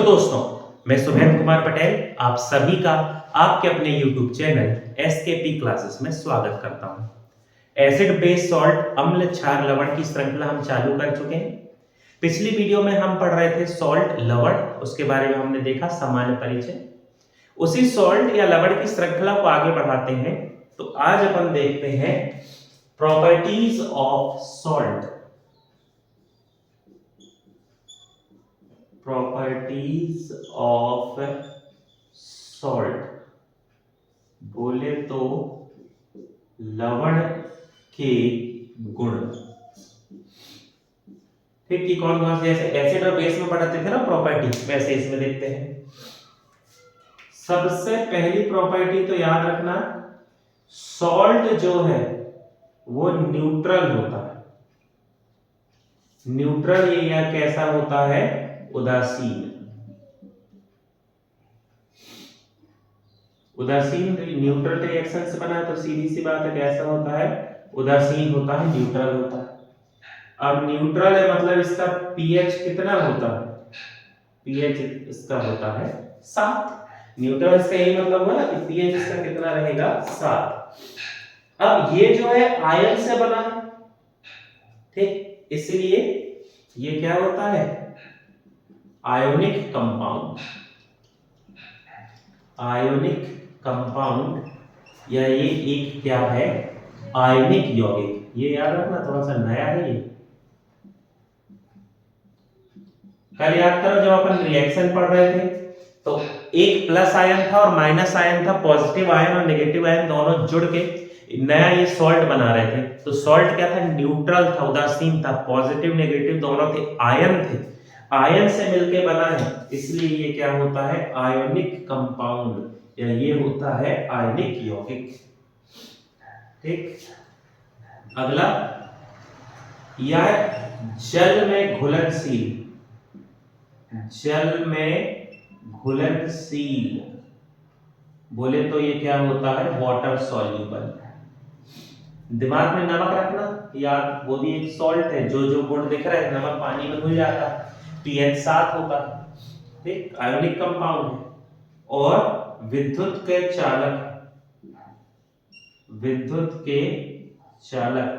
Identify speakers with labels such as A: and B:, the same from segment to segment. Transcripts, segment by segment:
A: दोस्तों, मैं सुभेंद्र कुमार पटेल आप सभी का आपके अपने YouTube चैनल एसकेपी क्लासेस में स्वागत करता हूं। एसिड बेस सॉल्ट अम्ल क्षार लवण की श्रृंखला हम चालू कर चुके हैं। पिछली वीडियो में हम पढ़ रहे थे सॉल्ट लवण, उसके बारे में हमने देखा सामान्य परिचय। उसी सॉल्ट या लवण की श्रृंखला को आगे बढ़ाते हैं। तो आज अपन देखते हैं properties of salt. Properties of salt बोले तो लवण के गुण। ठीक कि कौन कौन से, जैसे एसिड और बेस में पढ़ाते थे ना प्रॉपर्टी, वैसे इसमें देखते हैं। सबसे पहली प्रॉपर्टी तो याद रखना, सॉल्ट जो है वो न्यूट्रल होता है। न्यूट्रल या कैसा होता है? उदासीन। उदासीन न्यूट्रल रिएक्शन से बना है तो सीधी सी बात है कैसा होता है? उदासीन होता है, न्यूट्रल होता है। अब न्यूट्रल है मतलब इसका पीएच कितना होता है? पीएच इसका होता है 7। न्यूट्रल इसका यही मतलब हुआ ना कि पीएच इसका कितना रहेगा? 7। अब ये जो है आयन से बना है, ठीक, इसलिए ये क्या होता है? Ionic compound. आयोनिक कंपाउंड या ये एक क्या है? आयनिक यौगिक। ये याद रखना, थोड़ा सा नया है ये। कल याद करो जब अपन रिएक्शन पढ़ रहे थे तो एक प्लस आयन था और माइनस आयन था, पॉजिटिव आयन और नेगेटिव आयन दोनों जुड़ के नया ये सॉल्ट बना रहे थे। तो सॉल्ट क्या था? न्यूट्रल था, उदासीन था, पॉजिटिव नेगेटिव दोनों थे, आयन थे, आयन से मिलके बना है, इसलिए ये क्या होता है? आयोनिक कंपाउंड या ये होता है आयनिक यौगिक। ठीक, अगला, यह जल में घुलनशील। जल में घुलनशील बोले तो ये क्या होता है? Water soluble. दिमाग में नमक रखना याद, वो भी एक सॉल्ट है। जो जो गुण दिख रहे हैं, नमक पानी में घुल जाता है, पीएच 7 होता है, ठीक, आयोनिक कंपाउंड है। और विद्युत के चालक, विद्युत के चालक,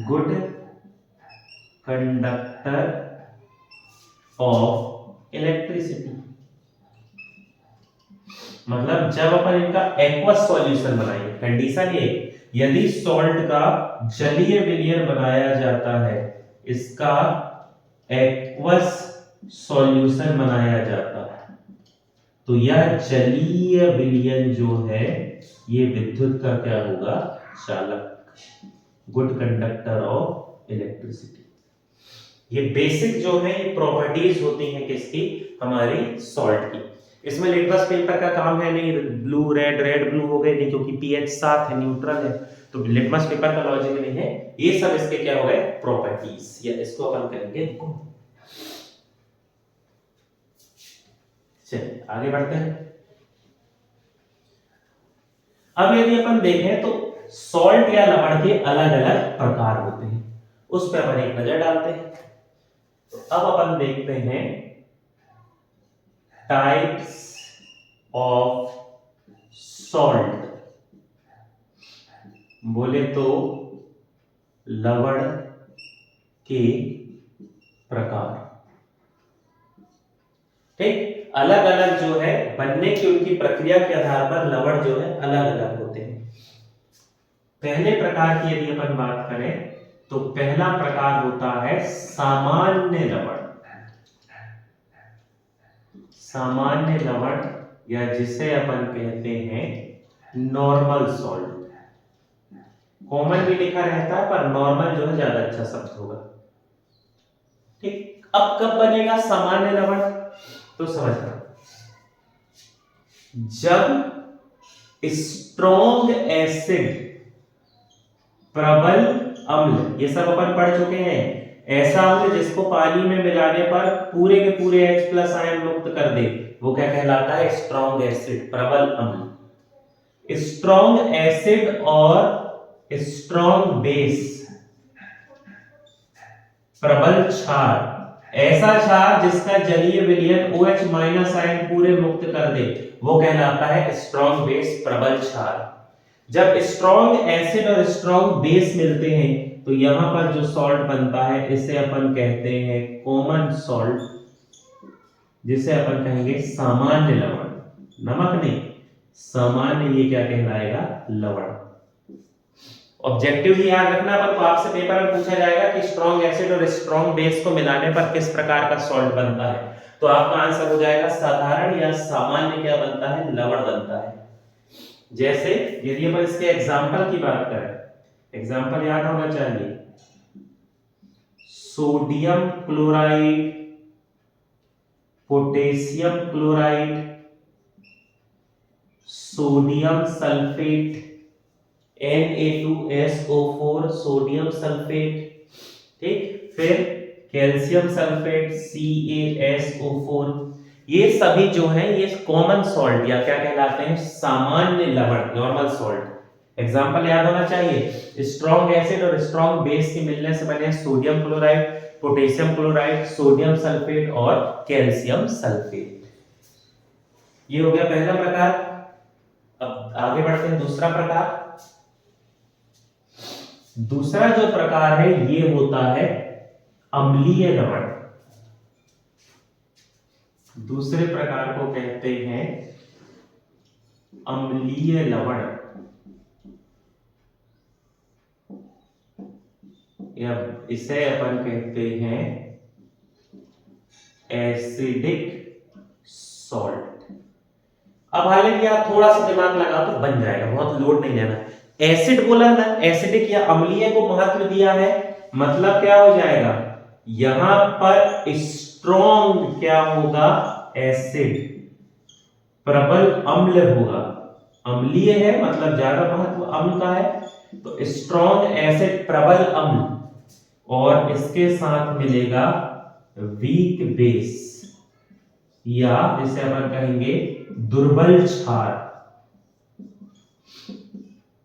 A: गुड कंडक्टर ऑफ इलेक्ट्रिसिटी। मतलब जब अपन इनका एक्वस सॉल्यूशन बनाएंगे, कंडीशन ये, यदि सॉल्ट का जलीय विलयन बनाया जाता है, इसका एक्वस सॉल्यूशन बनाया जाता है, तो यह जलीय विलयन जो है ये विद्युत का क्या होगा? चालक, गुड कंडक्टर ऑफ इलेक्ट्रिसिटी। ये बेसिक जो है ये प्रॉपर्टीज होती हैं किसकी? हमारी सॉल्ट की। इसमें लिटमस पेपर का काम है नहीं, ब्लू रेड, रेड ब्लू हो गए नहीं, क्योंकि पीएच 7 है, न्यूट्रल है, तो लिटमस पेपर का लॉजिक नहीं है। ये सब इसके क्या हो गए? प्रॉपर्टीज, या इसको अपन करेंगे गुण। चलिए आगे बढ़ते हैं। अब यदि अपन देखें तो सॉल्ट या लवण के अलग अलग प्रकार होते हैं, उस पर अपन एक नजर डालते हैं। तो अब अपन देखते हैं टाइप्स ऑफ सॉल्ट। बोले तो लवण के प्रकार, ठीक, अलग अलग जो है बनने की उनकी प्रक्रिया के आधार पर लवण जो है अलग अलग होते हैं। पहले प्रकार की यदि अपन बात करें तो पहला प्रकार होता है सामान्य लवण। सामान्य लवण या जिसे अपन कहते हैं नॉर्मल सॉल्ट। कॉमन भी लिखा रहता है पर नॉर्मल जो है ज्यादा अच्छा शब्द होगा, ठीक। अब कब बनेगा सामान्य लवण? तो समझना, जब स्ट्रॉन्ग एसिड, प्रबल अम्ल, ये सब अपन पढ़ चुके हैं, ऐसा अम्ल जिसको पानी में मिलाने पर पूरे के पूरे H+ आयन मुक्त कर दे, वो क्या कहलाता है? स्ट्रॉन्ग एसिड, प्रबल अम्ल। स्ट्रॉन्ग एसिड और स्ट्रॉन्ग बेस, प्रबल क्षार, ऐसा क्षार जिसका जलीय विलयन OH माइनस आयन पूरे मुक्त कर दे वो कहलाता है स्ट्रॉन्ग बेस, प्रबल क्षार। जब स्ट्रॉन्ग एसिड और स्ट्रॉन्ग बेस मिलते हैं तो यहां पर जो सॉल्ट बनता है इसे अपन कहते हैं कॉमन सॉल्ट, जिसे अपन कहेंगे सामान्य लवण। नमक नहीं, सामान्य ये क्या कहलाएगा, लवण। ऑब्जेक्टिव ही याद रखना अपन को, आपसे पेपर में पूछा जाएगा कि स्ट्रॉन्ग एसिड और स्ट्रॉन्ग बेस को मिलाने पर किस प्रकार का सॉल्ट बनता है, तो आपका आंसर हो जाएगा साधारण या सामान्य क्या बनता है, लवण बनता है। जैसे यदि अपन इसके एग्जाम्पल की बात करें, एग्जाम्पल याद होना चाहिए, sodium chloride, potassium chloride, sodium sulphate, Na2SO4 sodium sulphate, ठीक, फिर कैल्शियम सल्फेट CaSO4, ये सभी जो हैं ये कॉमन सॉल्ट या क्या कहलाते हैं, सामान्य लवण, नॉर्मल सॉल्ट। एग्जांपल याद होना चाहिए, स्ट्रॉन्ग एसिड और स्ट्रॉन्ग बेस के मिलने से बने sodium chloride, potassium chloride, sodium sulphate और कैल्शियम सल्फेट। ये हो गया पहला प्रकार। अब आगे बढ़ते हैं दूसरा प्रकार। दूसरा जो प्रकार है ये होता है अम्लीय लवण। दूसरे प्रकार को कहते हैं अम्लीय लवण, या इसे अपन कहते हैं एसिडिक सॉल्ट। अब हालांकि आप थोड़ा सा दिमाग लगाओ तो बन जाएगा, बहुत लोड नहीं लेना। एसिड बोला ना, एसिडिक या अम्लीय को महत्व दिया है, मतलब क्या हो जाएगा, यहां पर स्ट्रॉन्ग क्या होगा, एसिड, प्रबल अम्ल होगा। अम्लीय है मतलब ज्यादा महत्व अम्ल का है, तो स्ट्रॉन्ग एसिड, प्रबल अम्ल, और इसके साथ मिलेगा वीक बेस, या जिसे अपन कहेंगे दुर्बल क्षार।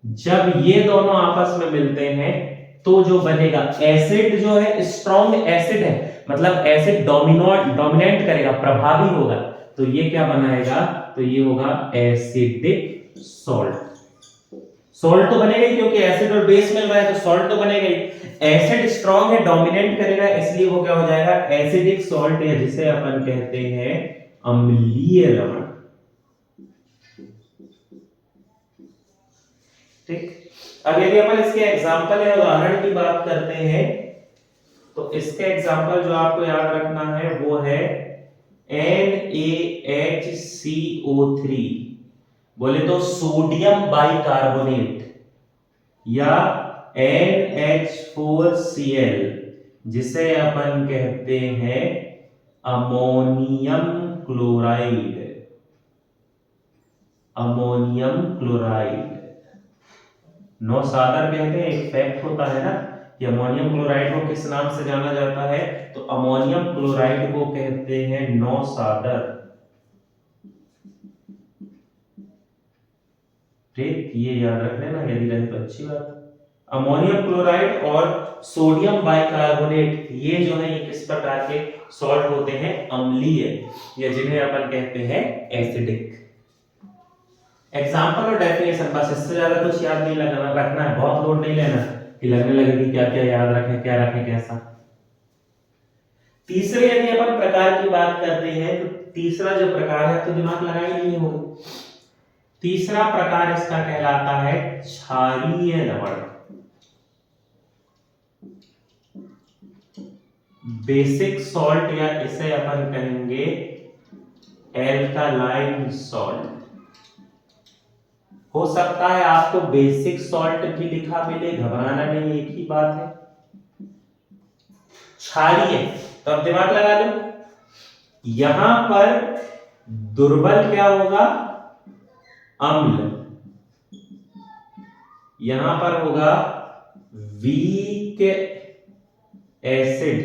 A: जब ये दोनों आपस में मिलते हैं तो जो बनेगा एसिड, जो है स्ट्रॉन्ग एसिड है, मतलब एसिड डोमिनेट करेगा, प्रभावी होगा, तो ये क्या बनाएगा, तो ये होगा एसिडिक सॉल्ट। सॉल्ट तो बनेगा ही, क्योंकि एसिड और बेस मिल रहा है तो सॉल्ट तो बनेगा ही। एसिड स्ट्रॉन्ग है, डोमिनेट करेगा, इसलिए वो क्या हो जाएगा, एसिडिक सॉल्ट, या जिसे अपन कहते हैं अम्लीय लवण। ठीक, अब यदि अपन इसके एग्जांपल या उदाहरण की बात करते हैं तो इसके एग्जांपल जो आपको याद रखना है वो है NaHCO3, बोले तो सोडियम बाइकार्बोनेट, या NH4Cl, जिसे अपन कहते हैं अमोनियम क्लोराइड। अमोनियम क्लोराइड नौ सादर कहते हैं, एक फैक्ट होता है ना कि अमोनियम क्लोराइड को किस नाम से जाना जाता है, तो अमोनियम क्लोराइड को कहते हैं नौ सादर। ठीक, ये याद रख लेना, यदि रहे तो अच्छी बात। अमोनियम क्लोराइड और सोडियम बाइकार्बोनेट, ये जो है ये किस प्रकार के सॉल्ट होते हैं, अम्लीय, या जिन्हें अपन कहते हैं एसिडिक। एग्जाम्पल और डेफिनेशन, बस इससे ज्यादा कुछ याद नहीं लगना, रखना है, बहुत लोड नहीं लेना कि लगने लगे कि क्या क्या याद रखें, क्या रखें, कैसा। तीसरे यदि अपन प्रकार की बात करते हैं तो तीसरा जो प्रकार है तो दिमाग लगा ही नहीं होगा। तीसरा प्रकार इसका कहलाता है क्षारीय लवण। बेसिक सॉल्ट, या इसे अपन कहेंगे एल्कालाइन सॉल्ट। हो सकता है आपको बेसिक सॉल्ट भी लिखा मिले, घबराना नहीं, एक ही बात है। क्षारीय, तो अब दिमाग लगा लो, यहां पर दुर्बल क्या होगा, अम्ल, यहां पर होगा वीक एसिड।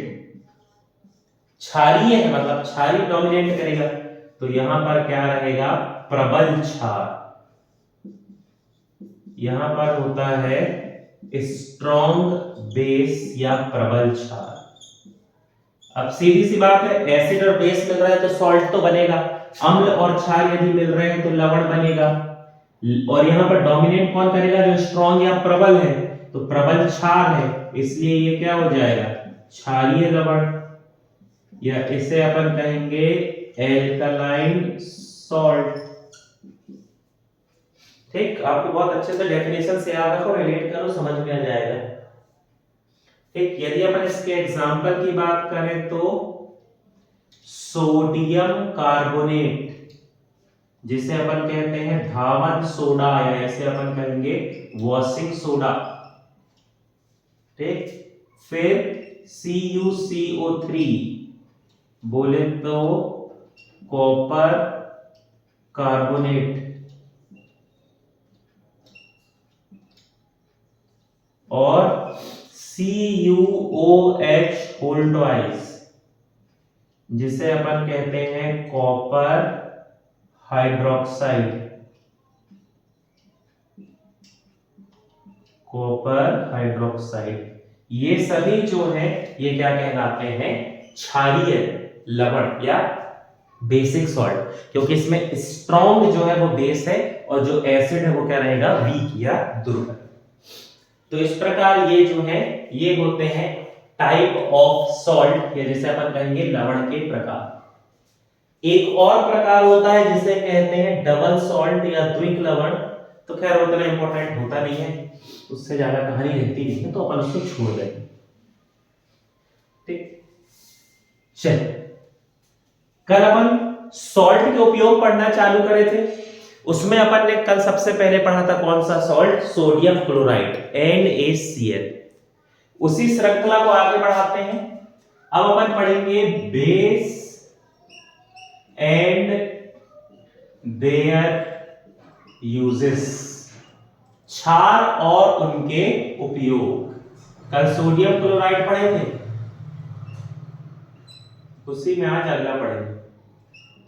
A: क्षारीय है मतलब क्षारीय डोमिनेट करेगा, तो यहां पर क्या रहेगा, प्रबल क्षार। यहां पर होता है स्ट्रॉन्ग बेस या प्रबल क्षार। अब सीधी सी बात है, एसिड और बेस मिल रहा है तो सॉल्ट तो बनेगा, अम्ल और क्षार यदि मिल रहे हैं तो लवण बनेगा। और यहाँ पर डोमिनेट कौन करेगा, जो स्ट्रॉन्ग या प्रबल है, तो प्रबल क्षार है, इसलिए ये क्या हो जाएगा, क्षारीय लवण, या इसे अपन कहेंगे एल्कलाइन सॉल्ट। ठीक, आपको बहुत अच्छे से डेफिनेशन से याद रखो, रिलेट करो, समझ में आ जाएगा। ठीक, यदि अपन इसके एग्जांपल की बात करें तो सोडियम कार्बोनेट, जिसे अपन कहते हैं धावन सोडा, या ऐसे अपन कहेंगे वॉशिंग सोडा। ठीक, फिर CuCO3 बोले तो कॉपर कार्बोनेट, और CuOH होल ट्वाइस, जिसे अपन कहते हैं कॉपर हाइड्रोक्साइड, कॉपर हाइड्रोक्साइड। ये सभी जो है ये क्या कहलाते हैं, क्षारीय लवण या बेसिक सॉल्ट, क्योंकि इसमें स्ट्रॉन्ग जो है वो बेस है और जो एसिड है वो क्या रहेगा, वीक या दुर्बल। तो इस प्रकार ये जो है ये होते हैं टाइप ऑफ सॉल्ट, या जिसे अपन कहेंगे लवण के प्रकार। एक और प्रकार होता है जिसे कहते हैं डबल सॉल्ट या द्विक लवण, तो खैर उतना इंपॉर्टेंट होता नहीं है, उससे ज्यादा कहानी रहती नहीं है, तो अपन उसको छोड़ देंगे। ठीक, चल, कल अपन सॉल्ट के उपयोग पढ़ना चालू करे थे, उसमें अपन ने कल सबसे पहले पढ़ा था कौन सा सॉल्ट, सोडियम क्लोराइड NaCl। उसी श्रृंखला को आगे बढ़ाते हैं, अब अपन पढ़ेंगे बेस एंड देयर यूजेस, क्षार और उनके उपयोग। कल सोडियम क्लोराइड पढ़े थे, उसी में आज अगला पढ़ेंगे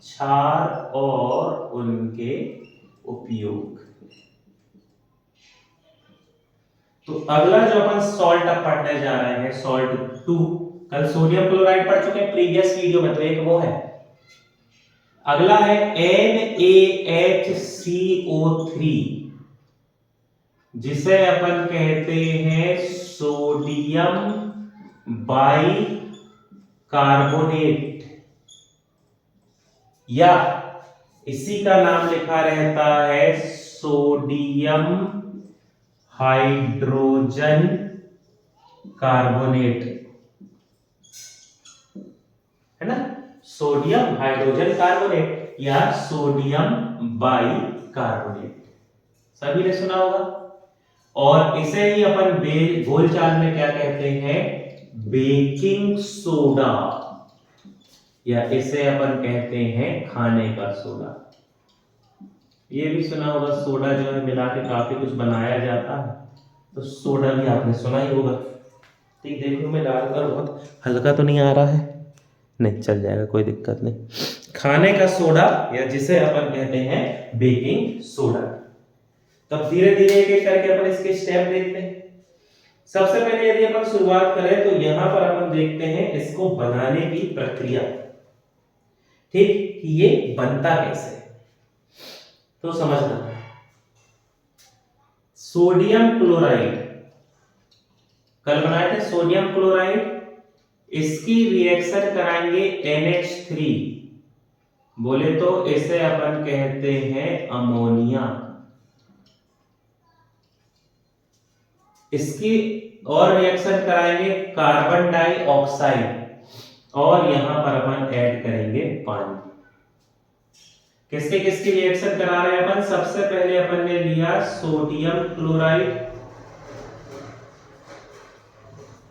A: क्षार और उनके उपयोग। तो अगला जो अपन सॉल्ट अब पढ़ने जा रहे हैं, सॉल्ट 2, कल सोडियम क्लोराइड पढ़ चुके हैं प्रीवियस वीडियो में, तो एक वो है। अगला है NaHCO3, जिसे अपन कहते हैं सोडियम बाई कार्बोनेट, या इसी का नाम लिखा रहता है सोडियम हाइड्रोजन कार्बोनेट, है ना, सोडियम हाइड्रोजन कार्बोनेट या सोडियम बाई कार्बोनेट, सभी ने सुना होगा। और इसे ही अपन बोलचाल में क्या कहते हैं, बेकिंग सोडा, या इसे अपन कहते हैं खाने का सोडा। ये भी सुना होगा, सोडा जो है मिला के काफी कुछ बनाया जाता है, तो सोडा भी आपने सुना ही होगा। ठीक, देखो मैं डालकर बहुत हल्का तो नहीं आ रहा है, नहीं चल जाएगा, कोई दिक्कत नहीं। खाने का सोडा, या जिसे अपन कहते हैं बेकिंग सोडा। तब धीरे धीरे एक एक करके अपन इसके स्टेप देखते हैं। सबसे पहले यदि अपन शुरुआत करें तो यहां पर अपन देखते हैं इसको बनाने की प्रक्रिया। ठीक, ये बनता कैसे, तो समझना। सोडियम क्लोराइड कल बनाए थे, सोडियम क्लोराइड, इसकी रिएक्शन कराएंगे NH3, बोले तो इसे अपन कहते हैं अमोनिया। इसकी और रिएक्शन कराएंगे कार्बन डाइऑक्साइड, और यहां पर अपन ऐड करेंगे पानी। किसके किसकी रिएक्शन करा रहे हैं अपन, सबसे पहले अपन ने लिया सोडियम क्लोराइड,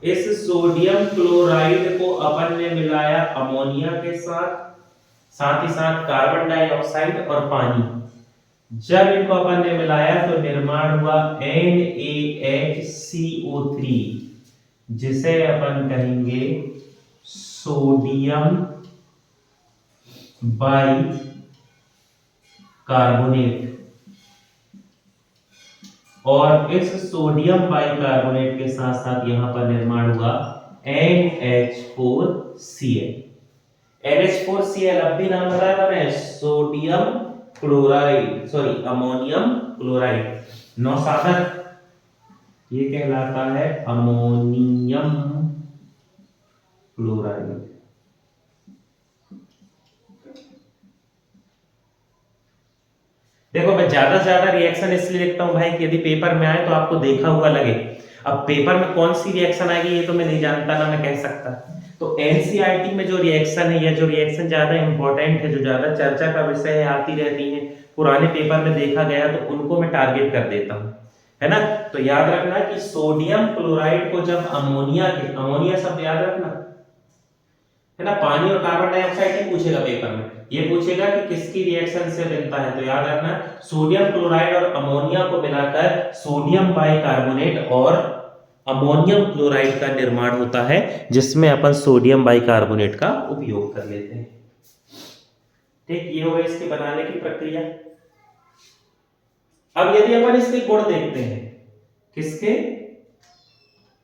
A: इस सोडियम क्लोराइड को अपन ने मिलाया अमोनिया के साथ, साथ ही साथ कार्बन डाइऑक्साइड और पानी। जब इनको अपन ने मिलाया तो निर्माण हुआ NaHCO3, जिसे अपन कहेंगे सोडियम बाई कार्बोनेट। और इस सोडियम बाई कार्बोनेट के साथ साथ यहां पर निर्माण हुआ NH4Cl। NH4Cl अब भी नाम बताया था मैं, sodium chloride, sorry ammonium chloride. नौसाधक ये कहलाता है अमोनियम क्लोराइड। देखो मैं ज्यादा से ज्यादा रिएक्शन इसलिए लिखता हूं भाई कि यदि पेपर में आए तो आपको देखा हुआ लगे। अब पेपर में कौन सी रिएक्शन आएगी ये तो मैं नहीं जानता, ना मैं कह सकता। तो एनसीईआरटी में जो रिएक्शन है या जो रिएक्शन ज्यादा इंपॉर्टेंट है, जो ज्यादा चर्चा का विषय है, आती रहती है, पुराने पेपर में देखा गया, तो उनको मैं टारगेट कर देता हूं, है ना। तो याद रखना कि सोडियम क्लोराइड को जब अमोनिया शब्द याद रखना, है ना। पानी और कार्बन डाइऑक्साइड नहीं पूछेगा पेपर में, ये पूछेगा कि किसकी रिएक्शन से बनता है। तो याद रखना सोडियम क्लोराइड और अमोनिया को मिलाकर सोडियम बाइकार्बोनेट और अमोनियम क्लोराइड का निर्माण होता है, जिसमें अपन सोडियम बाइकार्बोनेट का उपयोग कर लेते हैं। ठीक, ये हो गई इसके बनाने की प्रक्रिया। अब यदि अपन इसके गुण देखते हैं, किसके,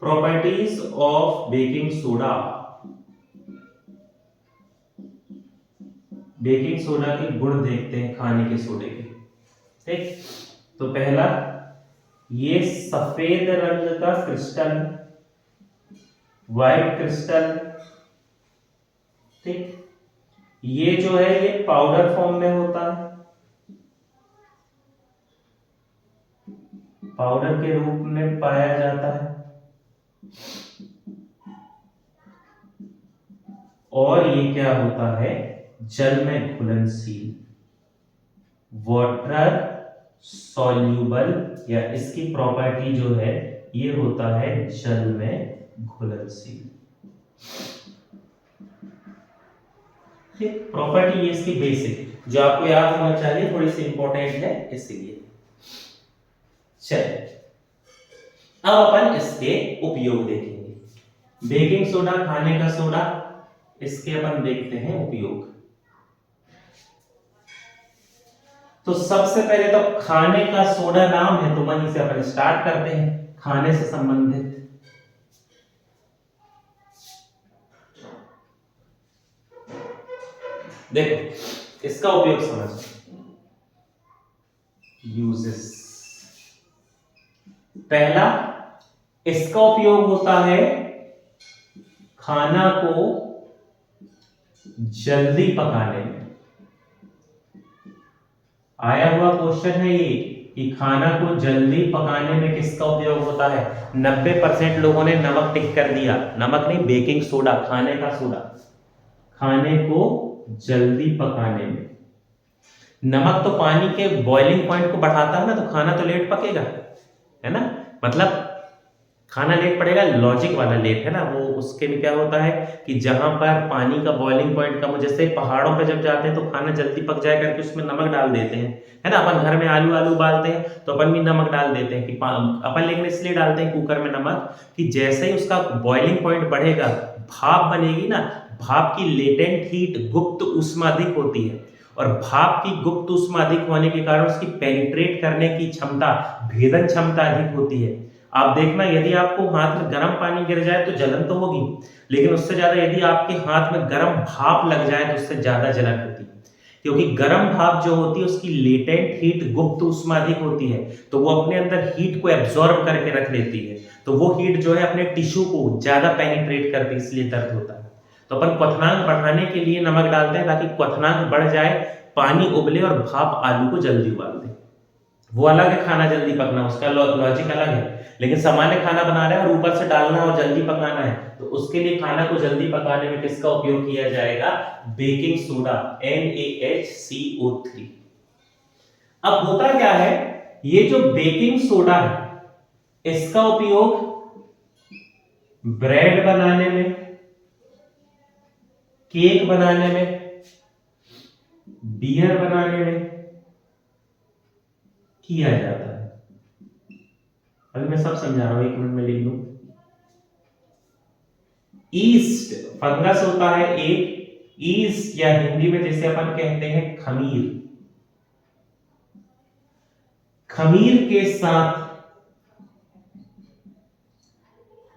A: properties of baking soda. Baking soda के गुण देखते हैं खाने के सोडे के। ठीक, तो पहला, ये सफेद रंग का क्रिस्टल, व्हाइट क्रिस्टल। ठीक, ये जो है ये पाउडर फॉर्म में होता है, पाउडर के रूप में पाया जाता है। और ये क्या होता है, जल में घुलनशील, वाटर सॉल्यूबल, या इसकी प्रॉपर्टी जो है ये होता है जल में घुलनशील। ठीक, प्रॉपर्टी ये इसकी बेसिक, जो आपको याद होना चाहिए, थोड़ी सी इंपॉर्टेंट है इसीलिए। चलिए अब अपन इसके उपयोग देखेंगे। बेकिंग सोडा, खाने का सोडा, इसके अपन देखते हैं उपयोग। तो सबसे पहले तो खाने का सोडा नाम है, तो वहीं से अपन स्टार्ट करते हैं, खाने से संबंधित। देखो इसका उपयोग समझ, यूजेस। पहला, इसका उपयोग होता है खाना को जल्दी पकाने में। आया हुआ क्वेश्चन है ये कि खाना को जल्दी पकाने में किसका उपयोग होता है। 90% लोगों ने नमक टिक कर दिया, नमक नहीं, बेकिंग सोडा, खाने का सोडा, खाने को जल्दी पकाने में। नमक तो पानी के बॉइलिंग पॉइंट को बढ़ाता है ना, तो खाना तो लेट पकेगा, है ना। मतलब खाना लेट पड़ेगा, लॉजिक वाला लेट, है ना। वो उसके में क्या होता है कि जहां पर पानी का बॉइलिंग पॉइंट कम हो, जैसे पहाड़ों पे जब जाते हैं तो खाना जल्दी पक जाए करके उसमें नमक डाल देते हैं, है ना। अपन घर में आलू उबालते हैं तो अपन भी नमक डाल देते हैं कि अपन, लेकिन इसलिए डालते हैं कुकर में नमक कि जैसे ही उसका बॉइलिंग पॉइंट बढ़ेगा, भाप बनेगी ना, भाप की लेटेंट हीट, गुप्त ऊष्मा अधिक होती है, और भाप की गुप्त ऊष्मा अधिक होने के कारण उसकी पेनिट्रेट करने की क्षमता, भेदन क्षमता अधिक होती है। आप देखना, यदि आपको हाथ में गर्म पानी गिर जाए तो जलन तो होगी, लेकिन उससे ज्यादा यदि आपके हाथ में गर्म भाप लग जाए तो उससे ज्यादा जलन होती है, क्योंकि गर्म भाप जो होती है उसकी लेटेंट हीट, गुप्त ऊष्मा अधिक होती है, तो वो अपने अंदर हीट को एब्जॉर्ब करके रख लेती है, तो वो हीट जो है अपने टिश्यू को ज्यादा पेनिट्रेट करती है, इसलिए दर्द होता है। तो अपन क्वथनांक बढ़ाने के लिए नमक डालते हैं ताकि क्वथनांक बढ़ जाए, पानी उबले और भाप आलू को जल्दी उबाल दे। वो अलग है, खाना जल्दी पकना, उसका लॉजिक अलग है। लेकिन सामान्य खाना बना रहे हैं और ऊपर से डालना और जल्दी पकाना है, तो उसके लिए खाना को जल्दी पकाने में किसका उपयोग किया जाएगा, बेकिंग सोडा, NaHCO3। अब होता क्या है, ये जो बेकिंग सोडा है इसका उपयोग ब्रेड बनाने में, केक बनाने में, बियर बनाने में किया जाता है। अभी मैं सब समझा रहा हूं, 1 मिनट में लिख दूं। ईस्ट फंगस होता है एक, ईस्ट या हिंदी में जैसे अपन कहते हैं खमीर, खमीर के साथ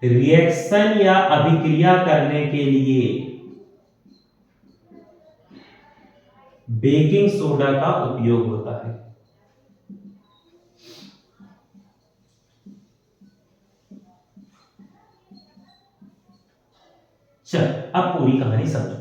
A: रिएक्शन या अभिक्रिया करने के लिए बेकिंग सोडा का उपयोग होता है। चल अब पूरी कहानी समझो।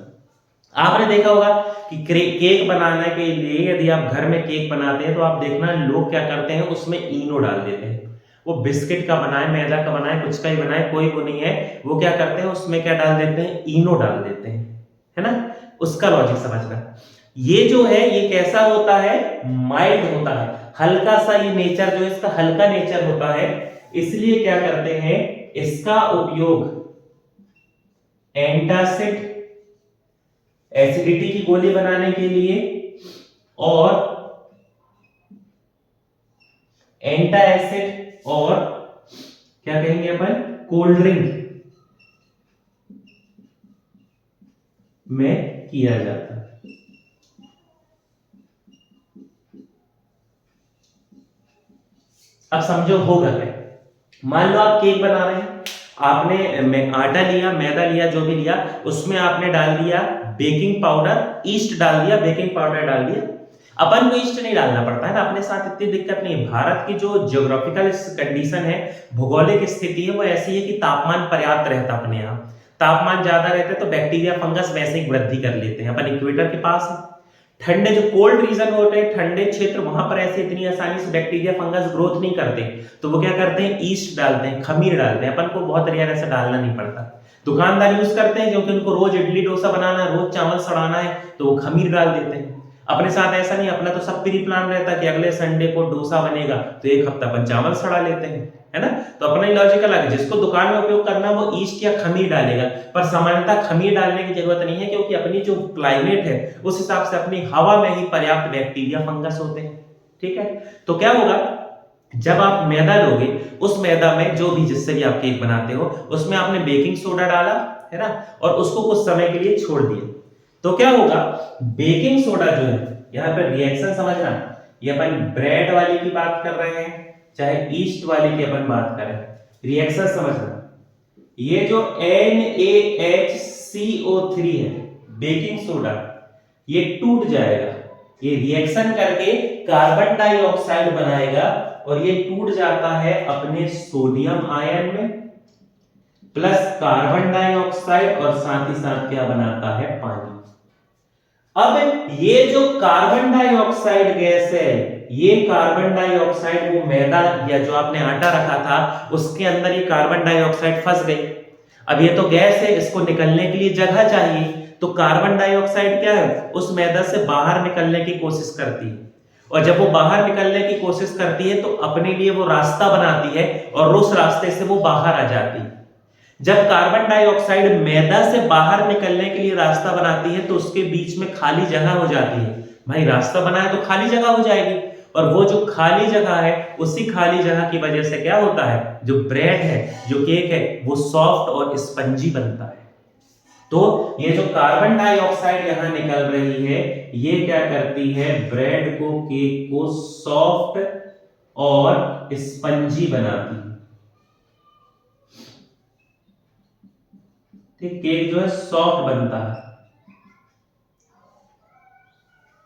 A: आपने देखा होगा कि केक बनाने के लिए यदि आप घर में केक बनाते हैं तो आप देखना लोग क्या करते हैं, उसमें इनो डाल देते हैं। वो बिस्किट का बनाए, मैदा का बनाए, कुछ का ही बनाए, कोई वो नहीं है, वो क्या करते हैं उसमें क्या डाल देते हैं, इनो डाल देते हैं, है ना। उसका लॉजिक समझना। ये जो है ये कैसा होता है, माइल्ड होता है, हल्का सा ये नेचर जो है इसका हल्का नेचर होता है। इसलिए क्या करते हैं, इसका उपयोग एंटासिड एसिडिटी की गोली बनाने के लिए और एंटा एसिड और क्या कहेंगे अपन, कोल्ड ड्रिंक में किया जाता है। अब समझो होगा क्या। मान लो आप केक बना रहे हैं, आपने आटा लिया, मैदा लिया, जो भी लिया, उसमें आपने डाल दिया बेकिंग पाउडर, ईस्ट डाल दिया, बेकिंग पाउडर डाल दिया। अपन को ईस्ट नहीं डालना पड़ता है ना, अपने साथ इतनी दिक्कत नहीं है। भारत की जो ज्योग्राफिकल कंडीशन है, भौगोलिक स्थिति है, वो ऐसी है कि तापमान पर्याप्त रहता अपने यहाँ। तापमान ज्यादा रहता है तो बैक्टीरिया फंगस वैसे ही वृद्धि कर लेते हैं। अपन इक्वेटर के पास है, ठंडे जो कोल्ड रीजन होते हैं, ठंडे क्षेत्र, वहां पर ऐसे इतनी आसानी से बैक्टीरिया फंगस ग्रोथ नहीं करते, तो वो क्या करते हैं, ईस्ट डालते हैं, खमीर डालते हैं। अपन को बहुत रेयर ऐसा डालना नहीं पड़ता। दुकानदार यूज करते हैं क्योंकि उनको रोज इडली डोसा बनाना है, रोज चावल सड़ाना है, तो वो खमीर डाल देते हैं। अपने साथ ऐसा नहीं, अपना तो सब प्री प्लान रहता है कि अगले संडे को डोसा बनेगा, तो एक हफ्ता अपन चावल सड़ा लेते हैं, है ना। तो अपना ही लॉजिक अलग है, जिसको दुकान में उपयोग करना वो ईस्ट या खमीर डालेगा। पर सामान्यतः खमीर डालने की जरूरत नहीं है, क्योंकि अपनी जो क्लाइमेट है उस हिसाब से अपनी हवा में ही पर्याप्त बैक्टीरिया फंगस होते हैं। ठीक है, तो क्या होगा, जब आप मैदा लोगे, उस मैदा में जो भी जिससे भी आप केक बनाते हो, उसमें आपने बेकिंग सोडा डाला, है ना, और उसको कुछ समय के लिए छोड़ दिया, तो क्या होगा, बेकिंग सोडा जो है, यहां पर रिएक्शन समझना, ये अपन ब्रेड वाली की बात कर रहे हैं चाहे ईस्ट वाली की अपन बात करें, रिएक्शन समझना, ये जो NaHCO3 है, बेकिंग सोडा, ये टूट जाएगा, ये रिएक्शन करके कार्बन डाइऑक्साइड बनाएगा, और ये टूट जाता है अपने सोडियम आयन में प्लस कार्बन डाइऑक्साइड, और साथ ही साथ क्या बनाता है, पानी। अब ये जो कार्बन डाइऑक्साइड गैस है, ये कार्बन डाइऑक्साइड वो मैदा या जो आपने आटा रखा था उसके अंदर ये कार्बन डाइऑक्साइड फंस गई। अब ये तो गैस है, इसको निकलने के लिए जगह चाहिए, तो कार्बन डाइऑक्साइड क्या है, उस मैदा से बाहर निकलने की कोशिश करती है, और जब वो बाहर निकलने की कोशिश करती है तो अपने लिए वो रास्ता बनाती है, और उस रास्ते से वो बाहर आ जाती है। जब कार्बन डाइऑक्साइड मैदा से बाहर निकलने के लिए रास्ता बनाती है तो उसके बीच में खाली जगह हो जाती है। भाई रास्ता बना है तो खाली जगह हो जाएगी, और वो जो खाली जगह है, उसी खाली जगह की वजह से क्या होता है, जो ब्रेड है, जो केक है, वो सॉफ्ट और स्पंजी बनता है। तो ये जो कार्बन डाइऑक्साइड यहां निकल रही है, ये क्या करती है, ब्रेड को, केक को सॉफ्ट और स्पंजी बनाती है। ठीक, केक जो है सॉफ्ट बनता है।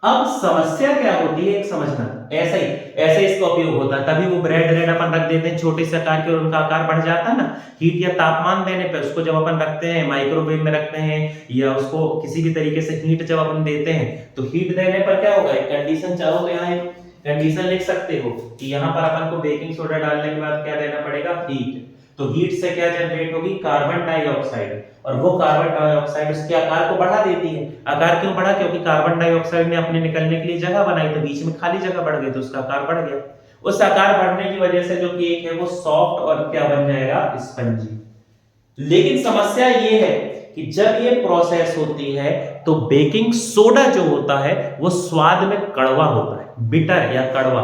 A: अब समस्या क्या होती है, एक समझना, ऐसे इसका उपयोग होता है, तभी वो ब्रेड रेड अपन रख देते हैं छोटे से आकार के, और उनका आकार बढ़ जाता है ना, हीट या तापमान देने पे। उसको जब अपन रखते हैं माइक्रोवेव में रखते हैं, या उसको किसी भी तरीके से हीट जब अपन देते हैं, तो हीट देने पर क्या होगा, एक कंडीशन चाहो तो यहाँ एक कंडीशन लिख सकते हो कि यहाँ पर अपन को बेकिंग सोडा डालने के बाद क्या देना पड़ेगा, हीट। तो हीट से क्या जनरेट होगी, कार्बन डाइऑक्साइड, और वो कार्बन डाइऑक्साइड उसके आकार को बढ़ा देती है। आकार क्यों बढ़ा, क्योंकि कार्बन डाइऑक्साइड ने अपने निकलने के लिए जगह बनाई, तो बीच में खाली जगह बढ़ गई, तो उसका आकार बढ़ गया। उस आकार बढ़ने की वजह से जो केक है वो सॉफ्ट और क्या बन जाएगा, स्पंजी। लेकिन समस्या ये है कि जब ये प्रोसेस होती है तो बेकिंग सोडा जो होता है वो स्वाद में कड़वा होता है, बिटर या कड़वा।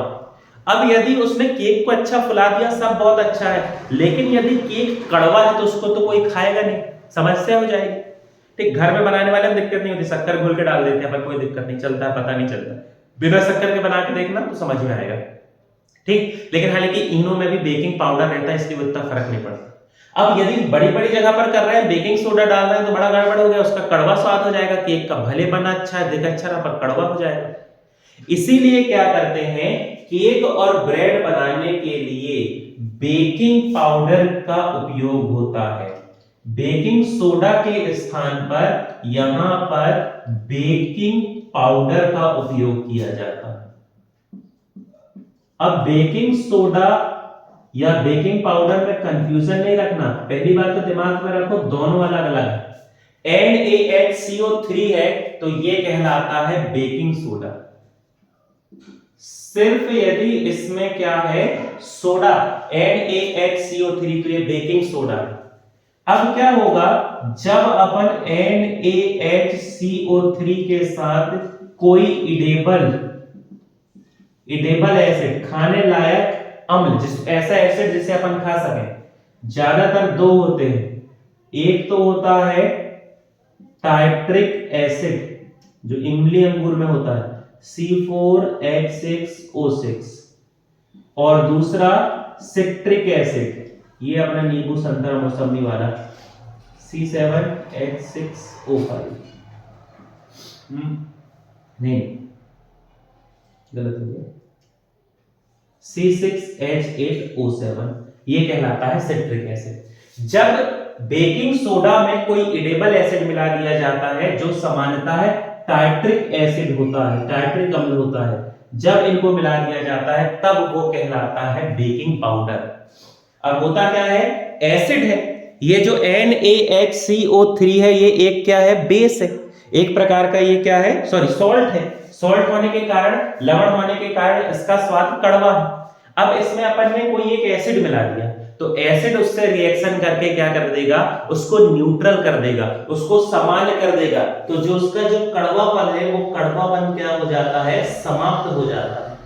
A: अब यदि उसने केक को अच्छा फुला दिया, सब बहुत अच्छा है, लेकिन यदि केक कड़वा है तो उसको तो कोई खाएगा नहीं, समस्या हो जाएगी। ठीक, घर में बनाने वाले में दिक्कत नहीं होती, शक्कर घोल के डाल देते हैं पर कोई दिक्कत नहीं, चलता है, पता नहीं चलता। बिना शक्कर के बना के देखना तो समझ में आएगा। ठीक, लेकिन हालांकि इनो में भी बेकिंग पाउडर रहता है, इसलिए इतना फर्क नहीं पड़ता। अब यदि बड़ी बड़ी जगह पर कर रहे हैं, बेकिंग सोडा डाल रहे हैं तो बड़ा गड़बड़ हो गया, उसका कड़वा स्वाद हो जाएगा। केक का भले बना अच्छा है, दिख अच्छा रहा, पर कड़वा हो जाएगा। इसीलिए क्या करते हैं, केक और ब्रेड बनाने के लिए बेकिंग पाउडर का उपयोग होता है। बेकिंग सोडा के स्थान पर यहां पर बेकिंग पाउडर का उपयोग किया जाता है। अब बेकिंग सोडा या बेकिंग पाउडर में कंफ्यूजन नहीं रखना। पहली बात तो दिमाग में रखो, दोनों अलग अलग है। NaHCO3 है तो ये कहलाता है बेकिंग सोडा। सिर्फ यदि इसमें क्या है, सोडा NaHCO3, तो ये बेकिंग सोडा है। अब क्या होगा, जब अपन NaHCO3 के साथ कोई इडेबल एसिड, खाने लायक अम्ल, ऐसा एसिड जिसे अपन खा सकें, ज्यादातर दो होते हैं। एक तो होता है टार्ट्रिक एसिड जो इमली अंगूर में होता है, C4H6O6, और दूसरा सिट्रिक एसिड, ये अपना नींबू संतरा मौसमी वाला, C7H6O5। नहीं, गलत हो गया, C6H8O7, ये कहलाता है सिट्रिक एसिड। जब बेकिंग सोडा में कोई इडेबल एसिड मिला दिया जाता है जो सामान्यतः है टार्ट्रिक एसिड होता है, टार्ट्रिक अम्ल होता है, जब इनको मिला दिया जाता है तब वो कहलाता है बेकिंग पाउडर। अब होता क्या है, एसिड है, ये जो NaHCO3 है ये एक क्या है, बेस है, एक प्रकार का ये क्या है, सॉरी सॉल्ट है। सॉल्ट होने के कारण, लवण होने के कारण इसका स्वाद कड़वा है। अब इसमें अपन ने कोई एक एसिड मिला दिया तो एसिड उससे रिएक्शन करके क्या कर देगा, उसको न्यूट्रल कर देगा, उसको सामान्य कर देगा। तो जो उसका जो कड़वापन है वो कड़वापन क्या हो जाता है, समाप्त हो जाता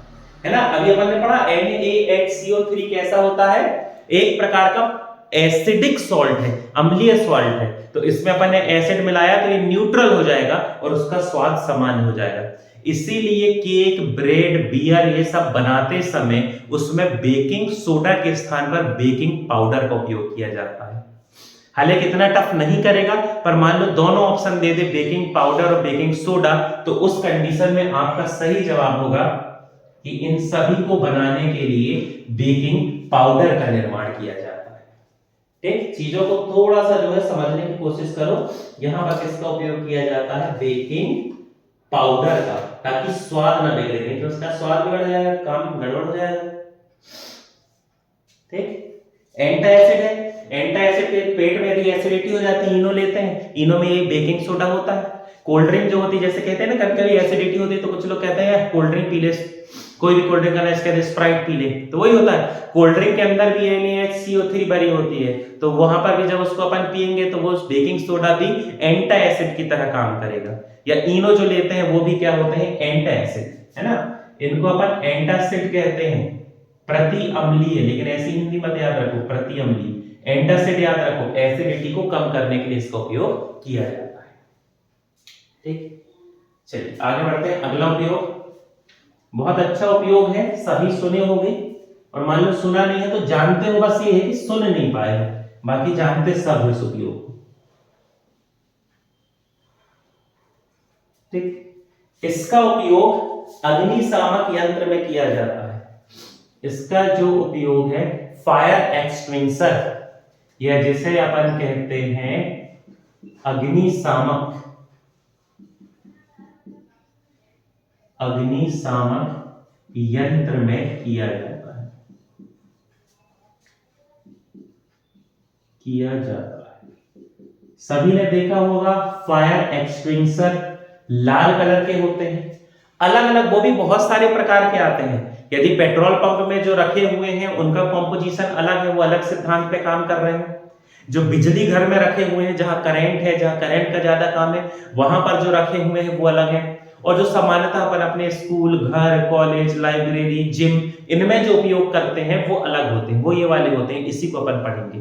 A: है ना। अभी अपन ने पढ़ा NaHCO3 कैसा होता है, एक प्रकार का एसिडिक सॉल्ट है, अम्लीय सॉल्ट है। तो इसमें अपन ने एसिड मिलाया तो ये न्यूट्रल हो जाएगा और उसका स्वाद सामान्य हो जाएगा। इसीलिए केक, ब्रेड, बियर ये सब बनाते समय उसमें बेकिंग सोडा के स्थान पर बेकिंग पाउडर का उपयोग किया जाता है। हालांकि इतना टफ नहीं करेगा, पर मान लो दोनों ऑप्शन दे दे, बेकिंग पाउडर और बेकिंग सोडा, तो उस कंडीशन में आपका सही जवाब होगा कि इन सभी को बनाने के लिए बेकिंग पाउडर का निर्माण किया जाता है। ठीक, चीजों को थोड़ा सा जो है समझने की कोशिश करो। यहां पर किसका उपयोग किया जाता है, बेकिंग पाउडर का, ताकि स्वाद ना बिगड़े, नहीं तो उसका स्वाद बिगड़ जाएगा, काम गड़बड़ हो जाएगा। ठीक, एंटासिड है, एंटासिड के पेट में यदि एसिडिटी हो जाती है, इनो लेते हैं, इनो में ये बेकिंग सोडा होता है। कोल्ड ड्रिंक जो होती है, जैसे कहते हैं ना कभी कभी एसिडिटी होती है तो कुछ लोग कहते हैं कोल्ड ड्रिंक पी ले, कोई भी कोल्ड ड्रिंक का इसके स्प्राइट पी ले, तो वही होता है, कोल्ड ड्रिंक के अंदर भी NaHCO3 भरी होती है, तो वहां पर भी जब उसको अपन पिएंगे तो वो बेकिंग सोडा भी एंटा एसिड की तरह काम करेगा। या इनो जो लेते हैं वो भी क्या होते हैं, एंटा एसिड, है ना। इनको अपन एंटासिड कहते हैं, प्रति अम्लीय, लेकिन ऐसी हिंदी मत याद रखो, प्रति अम्लीय। एंटासिड याद रखो, एसिडिटी को कम करने के लिए इसका उपयोग किया जाता है। ठीक, चलिए आगे बढ़ते हैं। अगला उपयोग बहुत अच्छा उपयोग है, सभी सुने होंगे, और मान लो सुना नहीं है तो जानते हो, बस ये है कि सुन नहीं पाए, बाकी जानते सब है इस उपयोग। ठीक, इसका उपयोग अग्निशामक यंत्र में किया जाता है। इसका जो उपयोग है फायर एक्सटिंग्विशर, या जिसे अपन कहते हैं अग्निशामक यंत्र में किया जाता है, सभी ने देखा होगा फायर एक्सटिंग्विशर लाल कलर के होते हैं, अलग अलग, वो भी बहुत सारे प्रकार के आते हैं। यदि पेट्रोल पंप में जो रखे हुए हैं उनका कॉम्पोजिशन अलग है, वो अलग सिद्धांत पे काम कर रहे हैं। जो बिजली घर में रखे हुए हैं, जहां करंट है, जहां करंट का ज्यादा काम है, वहां पर जो रखे हुए हैं वो अलग है। और जो सामान्यतः अपन अपने स्कूल, घर, कॉलेज, लाइब्रेरी, जिम, इनमें जो उपयोग करते हैं वो अलग होते हैं, वो ये वाले होते हैं, इसी को अपन पढ़ेंगे।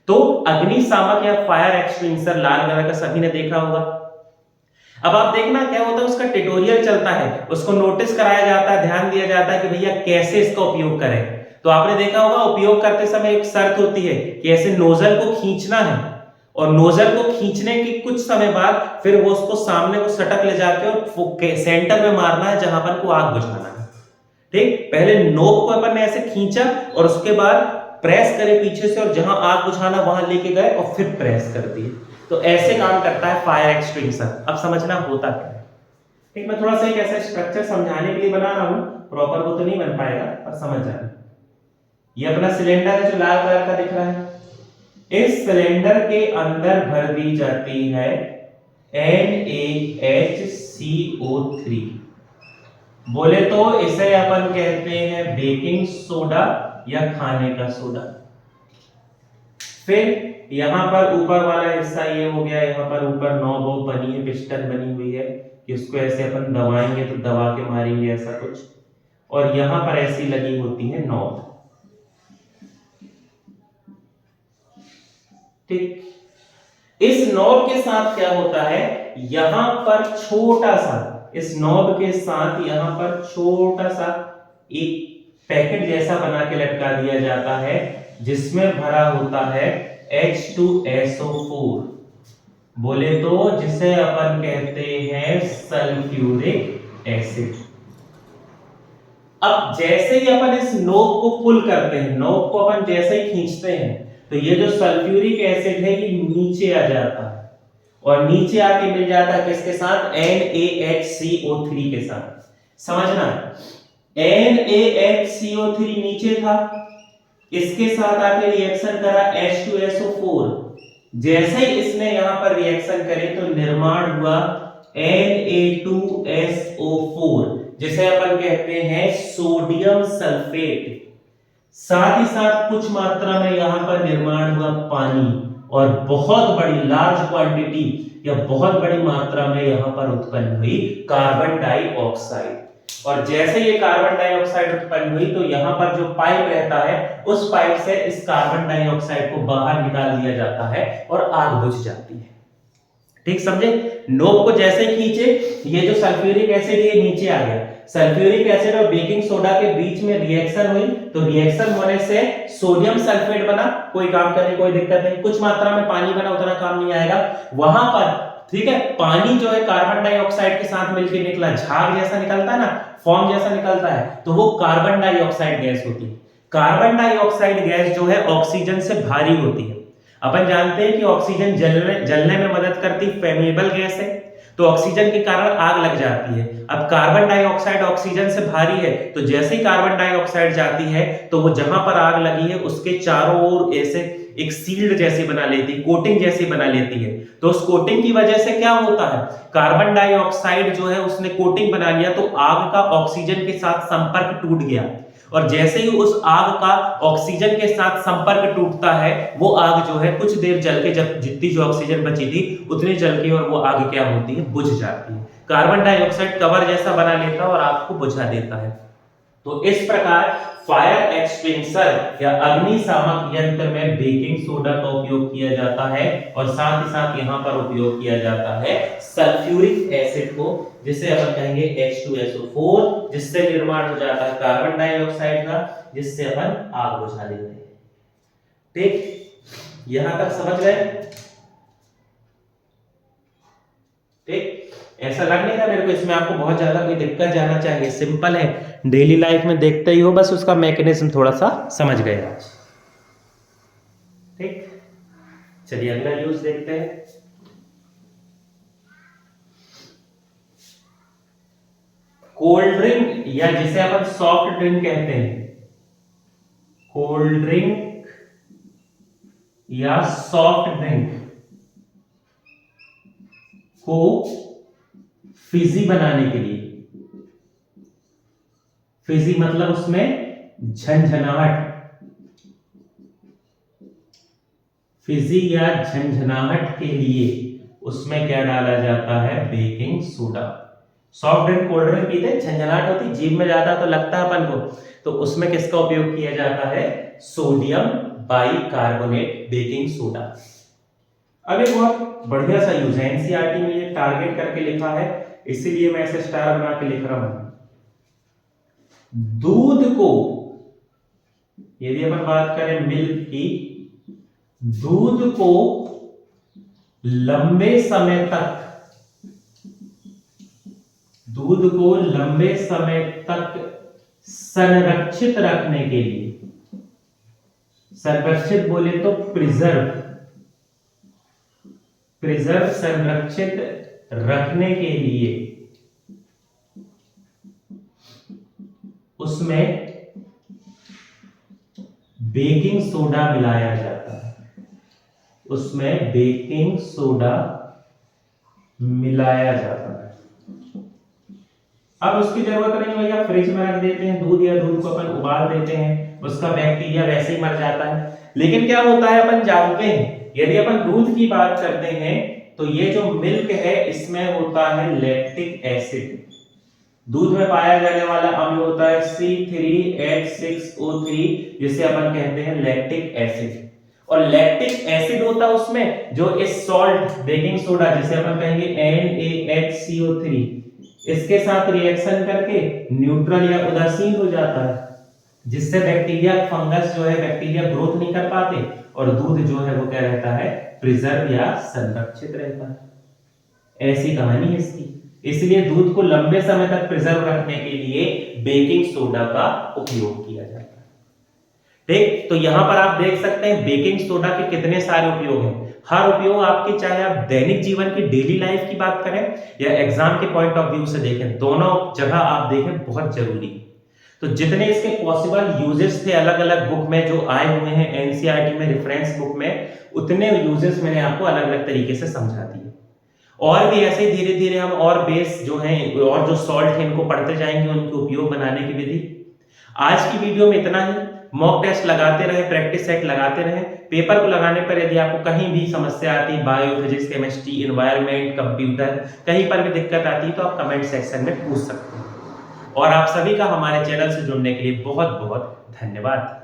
A: तो अग्निशामक या फायर एक्सटिंग्विशर लाल कलर का सभी ने देखा होगा। अब आप देखना क्या होता है, उसका ट्यूटोरियल चलता है, उसको नोटिस कराया जाता है, ध्यान दिया जाता है कि भैया कैसे इसका उपयोग करें। तो आपने देखा होगा उपयोग करते समय एक शर्त होती है कि ऐसे नोजल को खींचना है, और नोजल को खींचने के कुछ समय बाद फिर वो उसको सामने को सटक ले जाके और सेंटर में मारना है जहां पर को आग बुझाना है। ठीक, पहले नोक को अपन ने ऐसे खींचा और उसके बाद प्रेस करे पीछे से, और जहां आग बुझाना वहां लेके गए और फिर प्रेस कर दिए। तो ऐसे काम करता है फायर एक्सटिंग्विशर। अब समझना होता क्या है। ठीक, मैं थोड़ा सा एक ऐसा स्ट्रक्चर समझाने के लिए बना रहा हूं, प्रॉपर वो तो नहीं बन पाएगा पर समझ जाना। ये अपना सिलेंडर है जो लाल कलर का दिख रहा है, इस सिलेंडर के अंदर भर दी जाती है NaHCO3। बोले तो इसे अपन कहते हैं बेकिंग सोडा या खाने का सोडा। फिर यहां पर ऊपर वाला हिस्सा ये हो गया, यहां पर ऊपर नॉब बनी है, पिस्टन बनी हुई है कि उसको ऐसे अपन दबाएंगे तो दबा के मारेंगे ऐसा कुछ, और यहां पर ऐसी लगी होती है नॉब। ठीक, इस नॉब के साथ क्या होता है, यहां पर छोटा सा, इस नॉब के साथ यहां पर छोटा सा एक पैकेट जैसा बना के लटका दिया जाता है जिसमें भरा होता है H2SO4। बोले तो जिसे अपन कहते हैं सल्फ्यूरिक एसिड। अब जैसे ही अपन इस नोब को पुल करते हैं, नोब को अपन जैसे ही खींचते हैं, तो ये जो सल्फ्यूरिक एसिड है ये नीचे आ जाता है, और नीचे आके मिल जाता है किसके साथ, NaHCO3 के साथ। समझना, NaHCO3 नीचे था, इसके साथ आके रिएक्शन करा H2SO4। जैसे ही इसने यहां पर रिएक्शन करे तो निर्माण हुआ Na2SO4, जिसे अपन कहते हैं सोडियम सल्फेट। साथ ही साथ कुछ मात्रा में यहां पर निर्माण हुआ पानी, और बहुत बड़ी लार्ज क्वांटिटी या बहुत बड़ी मात्रा में यहां पर उत्पन्न हुई कार्बन डाइऑक्साइड। और जैसे ये कार्बन डाइऑक्साइड उत्पन्न हुई तो यहां पर जो पाइप रहता है उस पाइप से इस कार्बन डाइऑक्साइड को बाहर निकाल दिया जाता है और आग बुझ जाती है। ठीक समझे, नोब को जैसे खींचे, ये जो सल्फ्यूरिक एसिड ये नीचे आ गया, सल्फ्यूरिक एसिड और बेकिंग सोडा के बीच में रिएक्शन हुई, तो रिएक्शन होने से सोडियम सल्फेट बना, कोई काम करने कोई दिक्कत नहीं। कुछ मात्रा में पानी बना, उतना काम नहीं आएगा वहां पर। ठीक है, पानी जो है कार्बन डाइऑक्साइड के साथ मिलकर निकला, झाग जैसा निकलता है ना, फॉर्म जैसा निकलता है, तो वो कार्बन डाइऑक्साइड गैस होती है। कार्बन डाइऑक्साइड गैस जो है ऑक्सीजन से भारी होती है। अपन जानते हैं कि ऑक्सीजन जलने में मदद करती फ्लेमेबल गैस है, तो ऑक्सीजन के कारण आग लग जाती है। अब कार्बन डाइऑक्साइड ऑक्सीजन से भारी है, तो जैसे ही कार्बन डाइऑक्साइड जाती है तो वो जहां पर आग लगी है उसके चारों ओर ऐसे एक सील्ड जैसी बना लेती है, कोटिंग जैसी बना लेती है। तो उस कोटिंग की वजह से क्या होता है, कार्बन डाइऑक्साइड जो है उसने कोटिंग बना लिया, तो आग का ऑक्सीजन के साथ संपर्क टूट गया, और जैसे ही उस आग का ऑक्सीजन के साथ संपर्क टूटता है, वो आग जो है कुछ देर जल के, जब जितनी जो ऑक्सीजन बची थी उतनी जल के, और वो आग क्या होती है, बुझ जाती है। कार्बन डाइऑक्साइड कवर जैसा बना लेता है और आग को बुझा देता है। तो इस प्रकार फायर एक्सटिंग्विशर या अग्निशामक यंत्र में बेकिंग सोडा का उपयोग किया जाता है, और साथ ही साथ यहां पर उपयोग किया जाता है सल्फ्यूरिक एसिड को, जिसे अपन कहेंगे H2SO4, जिससे निर्माण हो जाता है कार्बन डाइऑक्साइड का, जिससे अपन आग बुझा देते हैं। ठीक, यहां तक समझ गए। ठीक, ऐसा लग नहीं रहा मेरे को इसमें आपको बहुत ज्यादा कोई दिक्कत जाना चाहिए, सिंपल है, डेली लाइफ में देखते ही हो, बस उसका मैकेनिज्म थोड़ा सा समझ गए आज। ठीक, चलिए अगला यूज देखते हैं। कोल्ड ड्रिंक या जिसे अपन सॉफ्ट ड्रिंक कहते हैं, कोल्ड ड्रिंक या सॉफ्ट ड्रिंक को फिजी बनाने के लिए, फिजी मतलब उसमें झंझनाहट, फिजी या झंझनाहट के लिए उसमें क्या डाला जाता है, baking soda. Soft drink cold drink पीते झंझनाहट होती, जीभ में ज्यादा तो लगता है अपन को, तो उसमें किसका उपयोग किया जाता है, सोडियम बाइकार्बोनेट बेकिंग सोडा। अब एक बहुत बढ़िया सा यूज है, एनसीईआरटी में ये टारगेट करके लिखा है, इसीलिए मैं इसे स्टार बना के लिख रहा हूं। दूध को यदि अपन बात करें मिल्क की, दूध को लंबे समय तक संरक्षित रखने के लिए, संरक्षित बोले तो प्रिजर्व संरक्षित रखने के लिए उसमें बेकिंग सोडा मिलाया जाता है, उसमें बेकिंग सोडा मिलाया जाता है। अब उसकी जरूरत नहीं भैया, फ्रिज में रख देते हैं दूध, या दूध को अपन उबाल देते हैं, उसका बैक्टीरिया वैसे ही मर जाता है। लेकिन क्या होता है अपन जानते हैं, यदि अपन दूध की बात करते हैं तो ये जो मिल्क है इसमें होता है लैक्टिक एसिड। दूध में पाया जाने वाला अम्ल होता है C3H6O3, जिसे अपन कहते हैं लैक्टिक एसिड। और लैक्टिक एसिड होता है उसमें जो इस सॉल्ट बेकिंग सोडा, जिसे अपन कहेंगे NaHCO3, इसके साथ रिएक्शन करके न्यूट्रल या उदासीन हो जाता है, जिससे बैक्टीरिया फंगस जो है बैक्टीरिया ग्रोथ नहीं कर पाते और दूध जो है वो क्या रहता है, प्रिजर्व या संरक्षित रहता है। ऐसी कहानी है इसकी। इसलिए दूध को लंबे समय तक प्रिजर्व रखने के लिए बेकिंग सोडा का उपयोग किया जाता है। ठीक, तो यहां पर आप देख सकते हैं बेकिंग सोडा के कितने सारे उपयोग हैं। हर उपयोग आपके, चाहे आप दैनिक जीवन की डेली लाइफ की बात करें या एग्जाम के पॉइंट ऑफ व्यू से देखें, दोनों जगह आप देखें बहुत जरूरी है। तो जितने इसके पॉसिबल यूजेस थे अलग अलग बुक में जो आए हुए हैं एनसीईआरटी में, रेफरेंस बुक में, उतने यूजेस मैंने आपको अलग अलग तरीके से समझा दिए। और भी ऐसे धीरे धीरे हम और बेस जो हैं और जो सॉल्ट है इनको पढ़ते जाएंगे, उनके उपयोग बनाने की विधि। आज की वीडियो में इतना ही। मॉक टेस्ट लगाते रहे, प्रैक्टिस सेट लगाते रहे। पेपर को लगाने पर यदि आपको कहीं भी समस्या आती है, bio, physics, chemistry, environment, computer, कहीं पर भी दिक्कत आती है तो आप कमेंट सेक्शन में पूछ सकते हैं। और आप सभी का हमारे चैनल से जुड़ने के लिए बहुत बहुत धन्यवाद।